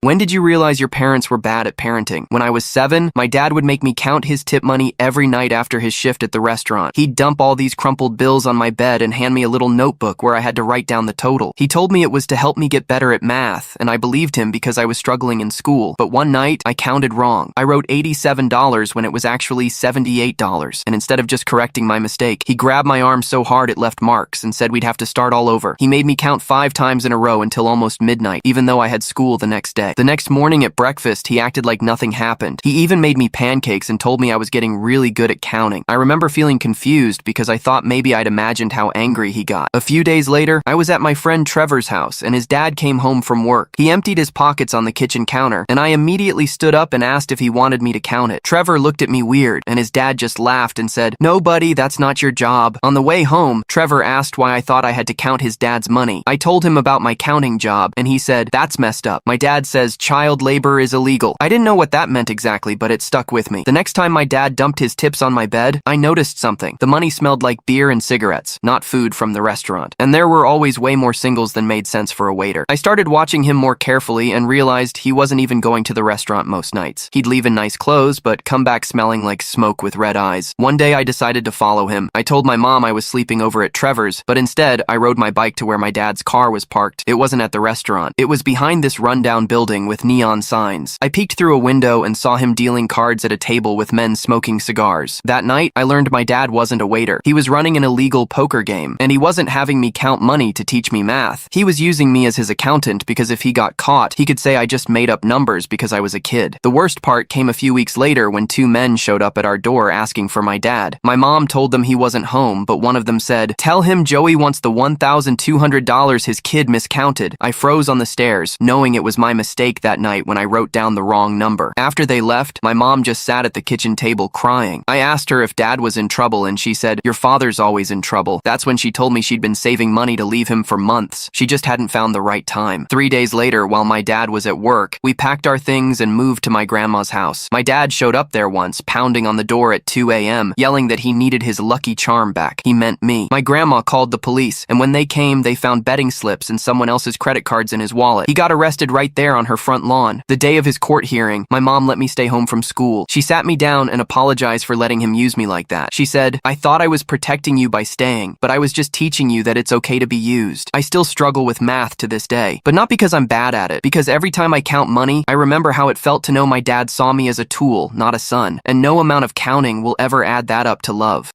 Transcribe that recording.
When did you realize your parents were bad at parenting? When I was 7, my dad would make me count his tip money every night after his shift at the restaurant. He'd dump all these crumpled bills on my bed and hand me a little notebook where I had to write down the total. He told me it was to help me get better at math, and I believed him because I was struggling in school. But one night, I counted wrong. I wrote $87 when it was actually $78, and instead of just correcting my mistake, he grabbed my arm so hard it left marks and said we'd have to start all over. He made me count 5 times in a row until almost midnight, even though I had school the next day. The next morning at breakfast, he acted like nothing happened. He even made me pancakes and told me I was getting really good at counting. I remember feeling confused because I thought maybe I'd imagined how angry he got. A few days later, I was at my friend Trevor's house and his dad came home from work. He emptied his pockets on the kitchen counter and I immediately stood up and asked if he wanted me to count it. Trevor looked at me weird and his dad just laughed and said, "No, buddy, that's not your job." On the way home, Trevor asked why I thought I had to count his dad's money. I told him about my counting job and he said, "That's messed up. My dad says child labor is illegal." I didn't know what that meant exactly, but it stuck with me. The next time my dad dumped his tips on my bed, I noticed something. The money smelled like beer and cigarettes, not food from the restaurant. And there were always way more singles than made sense for a waiter. I started watching him more carefully and realized he wasn't even going to the restaurant most nights. He'd leave in nice clothes, but come back smelling like smoke with red eyes. One day I decided to follow him. I told my mom I was sleeping over at Trevor's, but instead I rode my bike to where my dad's car was parked. It wasn't at the restaurant. It was behind this rundown building with neon signs. I peeked through a window and saw him dealing cards at a table with men smoking cigars. That night, I learned my dad wasn't a waiter. He was running an illegal poker game, and he wasn't having me count money to teach me math. He was using me as his accountant because if he got caught, he could say I just made up numbers because I was a kid. The worst part came a few weeks later when 2 men showed up at our door asking for my dad. My mom told them he wasn't home, but one of them said, "Tell him Joey wants the $1,200 his kid miscounted." I froze on the stairs, knowing it was my mistake that night when I wrote down the wrong number. After they left, my mom just sat at the kitchen table crying. I asked her if dad was in trouble and she said, "Your father's always in trouble." That's when she told me she'd been saving money to leave him for months. She just hadn't found the right time. 3 days later, while my dad was at work, we packed our things and moved to my grandma's house. My dad showed up there once, pounding on the door at 2 a.m., yelling that he needed his Lucky Charm back. He meant me. My grandma called the police, and when they came, they found betting slips and someone else's credit cards in his wallet. He got arrested right there on her front lawn. The day of his court hearing, my mom let me stay home from school. She sat me down and apologized for letting him use me like that. She said, "I thought I was protecting you by staying, but I was just teaching you that it's okay to be used." I still struggle with math to this day, but not because I'm bad at it, because every time I count money, I remember how it felt to know my dad saw me as a tool, not a son, and no amount of counting will ever add that up to love.